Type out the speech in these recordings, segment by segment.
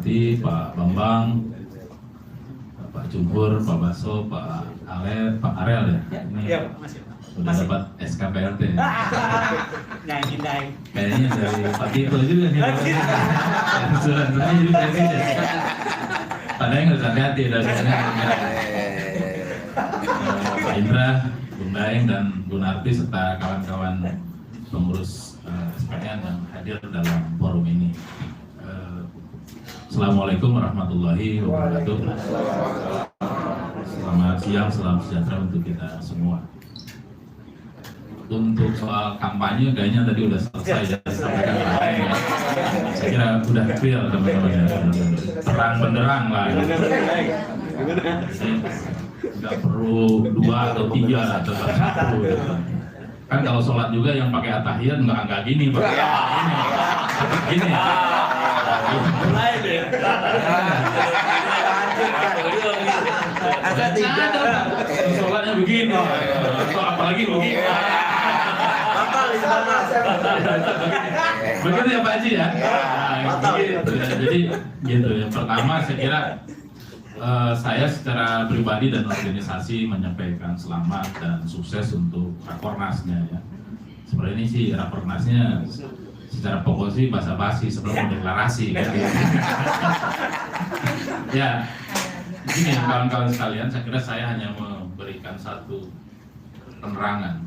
Bupati, Pak Bambang, Pak Jumhur, Pak Baso, Pak Arel ya. Ini sudah dapat SKPRT. Kayaknya dari Pak Tito juga nih. Surat-suratnya juga presiden. Padahal nggak usah hati dari Pak Indra, Bung Daeng dan Bun Arti serta kawan-kawan pengurus SPN yang hadir dalam forum ini. Assalamualaikum warahmatullahi wabarakatuh. Selamat siang, salam sejahtera untuk kita semua. Untuk soal kampanye kayaknya tadi udah selesai ya, disampaikan ya. Saya kira udah clear teman-teman ya, terang benderang lah. Nggak perlu 2 atau 3 atau 1 gitu. Kan kalau sholat juga yang pakai atahiyat nggak gini, pakai gini. Mulai deh. Ada 3. Sholatnya begini. Atau apalagi begini. Begitu ya Pak Haji ya? Jadi gitu ya. Pertama saya kira saya secara pribadi dan organisasi menyampaikan selamat dan sukses untuk Rakornasnya ya. Seperti ini sih Rakornasnya secara pokok sih basa-basi sebelum deklarasi kan. Ya, begini kawan-kawan sekalian, saya kira saya hanya memberikan satu penerangan.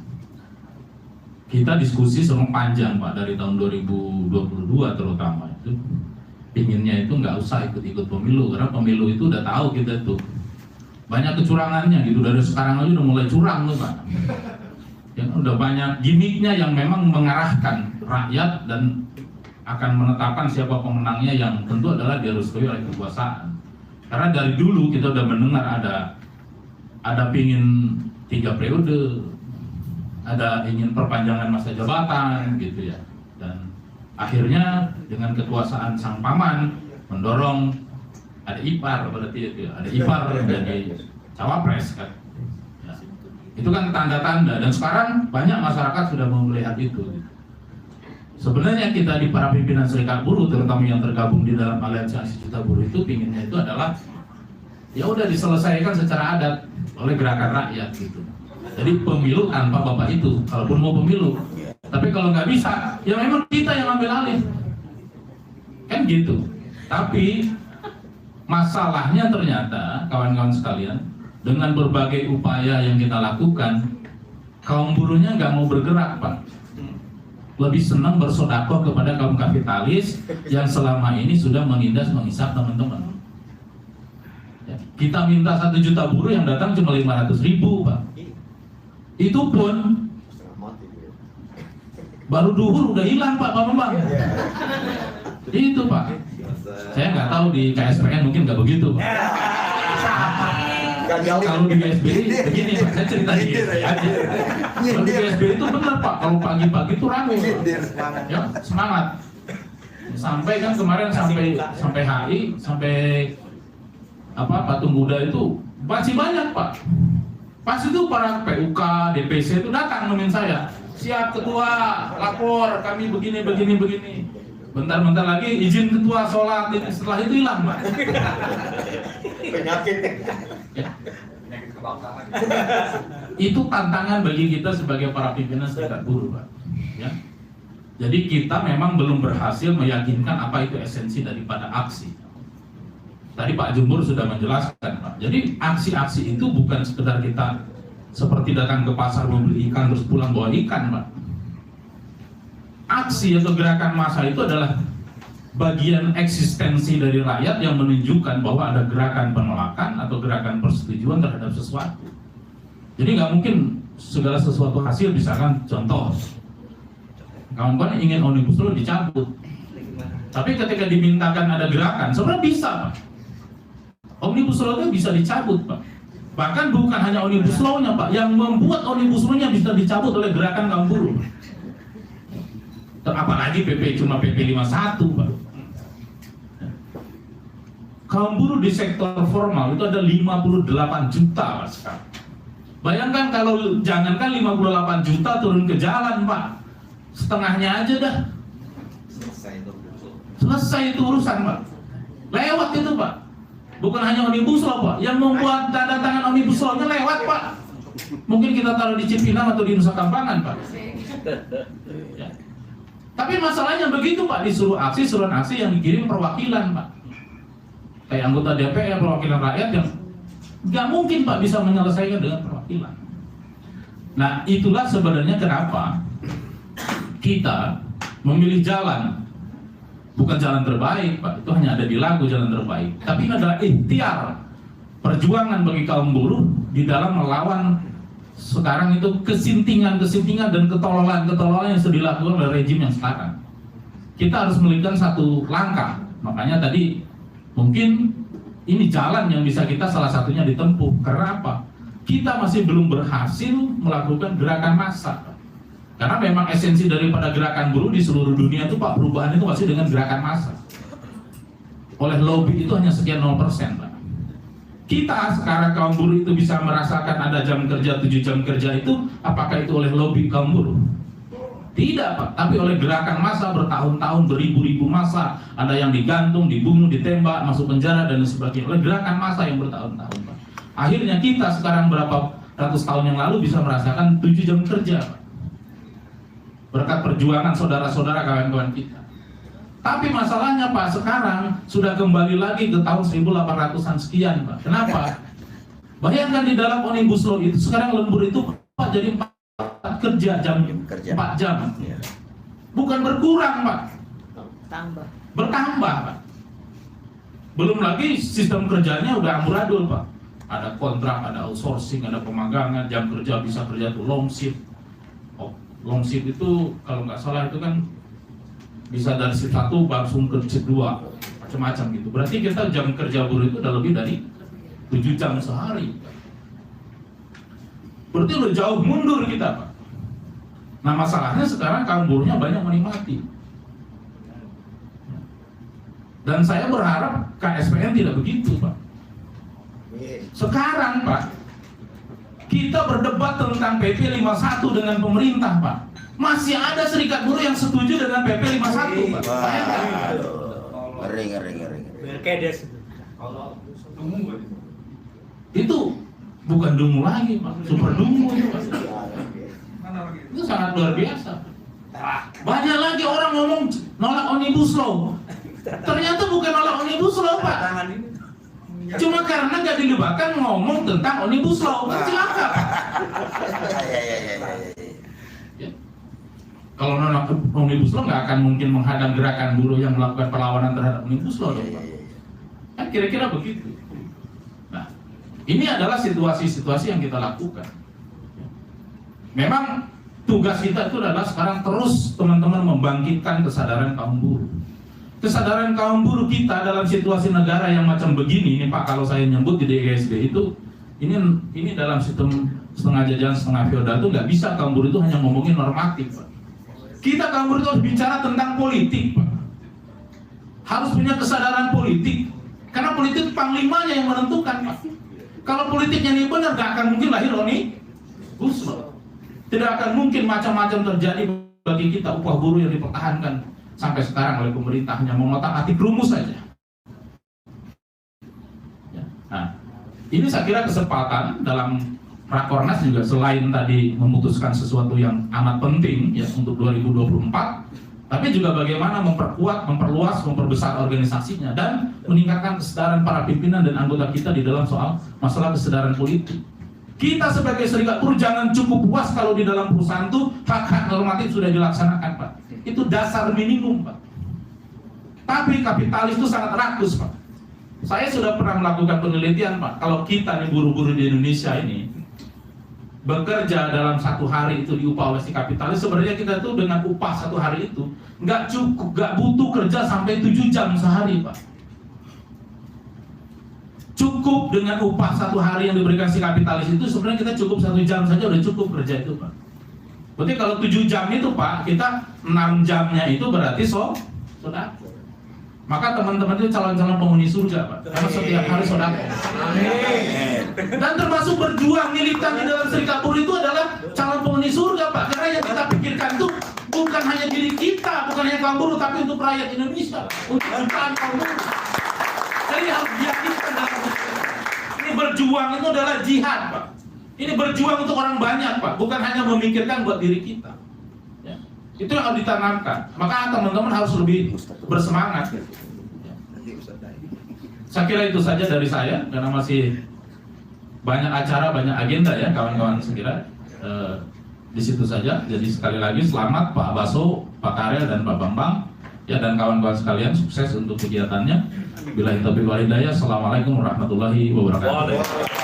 Kita diskusi selama panjang Pak dari tahun 2022 terutama itu. Pinginnya itu nggak usah ikut-ikut pemilu karena pemilu itu udah tahu kita tuh banyak kecurangannya gitu, dari sekarang aja udah mulai curang tuh Pak. Ya, udah banyak gimmicknya yang memang mengarahkan rakyat dan akan menetapkan siapa pemenangnya yang tentu adalah direstui oleh kekuasaan. Karena dari dulu kita udah mendengar ada pingin 3 periode, ada ingin perpanjangan masa jabatan gitu ya. Dan akhirnya dengan kekuasaan sang paman mendorong ada ipar berarti itu ya, ada ipar menjadi cawapres kan. Ya. Itu kan tanda-tanda dan sekarang banyak masyarakat sudah mau melihat itu. Sebenarnya kita di para pimpinan serikat buruh terutama yang tergabung di dalam aliansi aksi juta buruh itu pinginnya itu adalah ya udah diselesaikan secara adat oleh gerakan rakyat gitu. Jadi pemilu tanpa bapak itu, kalaupun mau pemilu. Tapi kalau nggak bisa, ya memang kita yang ambil alih. Kan gitu. Tapi masalahnya ternyata, kawan-kawan sekalian, dengan berbagai upaya yang kita lakukan, kaum buruhnya nggak mau bergerak, Pak. Lebih senang bersodakoh kepada kaum kapitalis yang selama ini sudah menindas, menghisap teman-teman. Ya, kita minta 1 juta buruh yang datang cuma 500.000, Pak. Itu pun baru duhur udah hilang Pak Bambang. Itu Pak. Saya nggak tahu di KSPN mungkin nggak begitu Pak. Kalau di GSBI begini Pak, saya cerita di GSBI aja. Kalau di GSBI itu benar Pak, kalau pagi-pagi itu ramai. Ya, semangat. Sampai kan kemarin sampai HI, sampai Patung Kuda itu masih banyak Pak. Pas itu para PUK, DPC itu datang nemuin saya. Siap ketua, lapor kami begini. Bentar-bentar lagi izin ketua sholat, setelah itu hilang Pak. Penyakit. Ya. Itu tantangan bagi kita sebagai para pimpinan serikat buruh Pak. Ya. Jadi kita memang belum berhasil meyakinkan apa itu esensi daripada aksi. Tadi Pak Jumhur sudah menjelaskan Pak. Jadi aksi-aksi itu bukan sekedar kita seperti datang ke pasar membeli ikan terus pulang bawa ikan Pak. Aksi atau gerakan massa itu adalah bagian eksistensi dari rakyat yang menunjukkan bahwa ada gerakan penolakan atau gerakan persetujuan terhadap sesuatu. Jadi nggak mungkin segala sesuatu hasil, misalkan contoh kawan-kawan ingin Omnibus Law dicabut, tapi ketika dimintakan ada gerakan sebenarnya bisa Pak. Omnibus Law itu bisa dicabut Pak. Bahkan bukan hanya Omnibus Law-nya Pak, yang membuat Omnibus Law-nya bisa dicabut oleh gerakan kaum buruh. Apalagi PP cuma PP 51 Pak. Kaum buruh di sektor formal itu ada 58 juta Pak sekarang. Bayangkan kalau jangankan 58 juta turun ke jalan Pak, setengahnya aja dah. Selesai itu urusan Pak. Lewat Bukan hanya Omnibus Law, Pak. Yang membuat tanda tangan Omnibus Law-nya lewat, Pak. Mungkin kita taruh di Cipinang atau di Nusa Kambangan, Pak. Ya. Tapi masalahnya begitu, Pak. Disuruh aksi, suruh aksi yang dikirim perwakilan, Pak. Kayak anggota DPR, perwakilan rakyat yang nggak mungkin, Pak, bisa menyelesaikan dengan perwakilan. Nah, itulah sebenarnya kenapa kita memilih jalan. Bukan jalan terbaik, Pak. Itu hanya ada di lagu jalan terbaik. Tapi ini adalah ikhtiar perjuangan bagi kaum buruh di dalam melawan sekarang itu kesintingan dan ketololan yang sudah dilakukan oleh rejim yang sekarang. Kita harus melakukan satu langkah. Makanya tadi mungkin ini jalan yang bisa kita salah satunya ditempuh. Karena apa? Kita masih belum berhasil melakukan gerakan massa. Karena memang esensi daripada gerakan buruh di seluruh dunia itu, Pak, perubahan itu masih dengan gerakan massa. Oleh lobby itu hanya sekian 0%, Pak. Kita sekarang kaum buruh itu bisa merasakan ada jam kerja 7 jam kerja itu, apakah itu oleh lobby kaum buruh? Tidak, Pak, tapi oleh gerakan massa bertahun-tahun, beribu-ribu massa, ada yang digantung, dibunuh, ditembak, masuk penjara dan sebagainya. Oleh gerakan massa yang bertahun-tahun, Pak. Akhirnya kita sekarang berapa ratus tahun yang lalu bisa merasakan 7 jam kerja, Pak. Berkat perjuangan saudara-saudara kawan-kawan kita. Tapi masalahnya, Pak, sekarang sudah kembali lagi ke tahun 1800-an sekian, Pak. Kenapa? Bayangkan di dalam Omnibus Law itu sekarang lembur itu, Pak, jadi 4 kerja jam 4 jam. Bukan berkurang, Pak. Bertambah, Pak. Belum lagi sistem kerjanya udah amburadul, Pak. Ada kontrak, ada outsourcing, ada pemagangan, jam kerja bisa kerja tuh long shift. Long shift itu kalau nggak salah itu kan bisa dari shift 1 langsung ke shift 2, macam-macam gitu. Berarti kita jam kerja buruh itu udah lebih dari 7 jam sehari. Berarti udah jauh mundur kita, Pak. Nah, masalahnya sekarang kaum buruhnya banyak menikmati. Dan saya berharap KSPN tidak begitu, Pak. Sekarang, Pak, kita berdebat tentang PP 51 dengan pemerintah, Pak. Masih ada serikat buruh yang setuju dengan PP 51, Pak. Ngeri. Itu bukan dungu lagi, Pak. Super dungu itu, Pak. Itu sangat luar biasa. Banyak lagi orang ngomong nolak Omnibus Law. Ternyata bukan nolak Omnibus Law, Pak. Cuma karena nggak dilibatkan ngomong tentang Omnibus Law, celaka. Ya. Kalau nolak Omnibus Law nggak akan mungkin menghadang gerakan buruh yang melakukan perlawanan terhadap Omnibus Law, dong, Pak. Kan kira-kira begitu. Nah, ini adalah situasi-situasi yang kita lakukan. Memang tugas kita itu adalah sekarang terus teman-teman membangkitkan kesadaran kaum buruh. Kesadaran kaum buruh kita dalam situasi negara yang macam begini, ini Pak, kalau saya nyebut di DGSD itu, ini dalam sistem setengah jajahan, setengah feodal itu nggak bisa kaum buruh itu hanya ngomongin normatif, Pak. Kita kaum buruh itu harus bicara tentang politik, Pak. Harus punya kesadaran politik, karena politik panglimanya yang menentukan, Pak. Kalau politiknya ini benar, nggak akan mungkin lahir Omnibus Law. Tidak akan mungkin macam-macam terjadi bagi kita upah buruh yang dipertahankan sampai sekarang oleh pemerintah, hanya mengotak-atik rumus saja. Ya. Nah, ini saya kira kesempatan dalam Rakornas juga selain tadi memutuskan sesuatu yang amat penting ya untuk 2024, tapi juga bagaimana memperkuat, memperluas, memperbesar organisasinya dan meningkatkan kesadaran para pimpinan dan anggota kita di dalam soal masalah kesadaran politik. Kita sebagai serikat buruh jangan cukup puas kalau di dalam perusahaan itu hak-hak normatif sudah dilaksanakan, Pak. Itu dasar minimum, Pak. Tapi kapitalis itu sangat rakus, Pak. Saya sudah pernah melakukan penelitian, Pak. Kalau kita nih buruh-buruh di Indonesia ini bekerja dalam satu hari itu diupah oleh si kapitalis, sebenarnya kita tuh dengan upah satu hari itu nggak cukup, nggak butuh kerja sampai 7 jam sehari, Pak. Cukup dengan upah satu hari yang diberikan si kapitalis itu sebenarnya kita cukup 1 jam saja udah cukup kerja itu, Pak. Berarti kalau 7 jam itu, Pak, kita 6 jamnya itu berarti sodako. Maka teman-teman itu calon-calon penghuni surga, Pak. Karena setiap hari sodako. Dan termasuk berjuang militan di dalam serikat buruh itu adalah calon penghuni surga, Pak. Karena yang kita pikirkan itu bukan hanya diri kita, bukan hanya kaum buruh, tapi untuk rakyat Indonesia, untuk jutaan kaum buruh. Jadi harus diyakinkan dalam berjuang itu adalah jihad, Pak. Ini berjuang untuk orang banyak, Pak, bukan hanya memikirkan buat diri kita. Ya. Itu yang harus ditanamkan. Maka teman-teman harus lebih bersemangat. Ya. Saya kira itu saja dari saya, karena masih banyak acara, banyak agenda ya kawan-kawan sekira. Di situ saja. Jadi sekali lagi selamat Pak Baso, Pak Karel dan Pak Bambang ya, dan kawan-kawan sekalian, sukses untuk kegiatannya. Billahi taufiq wal hidayah. Assalamualaikum warahmatullahi wabarakatuh.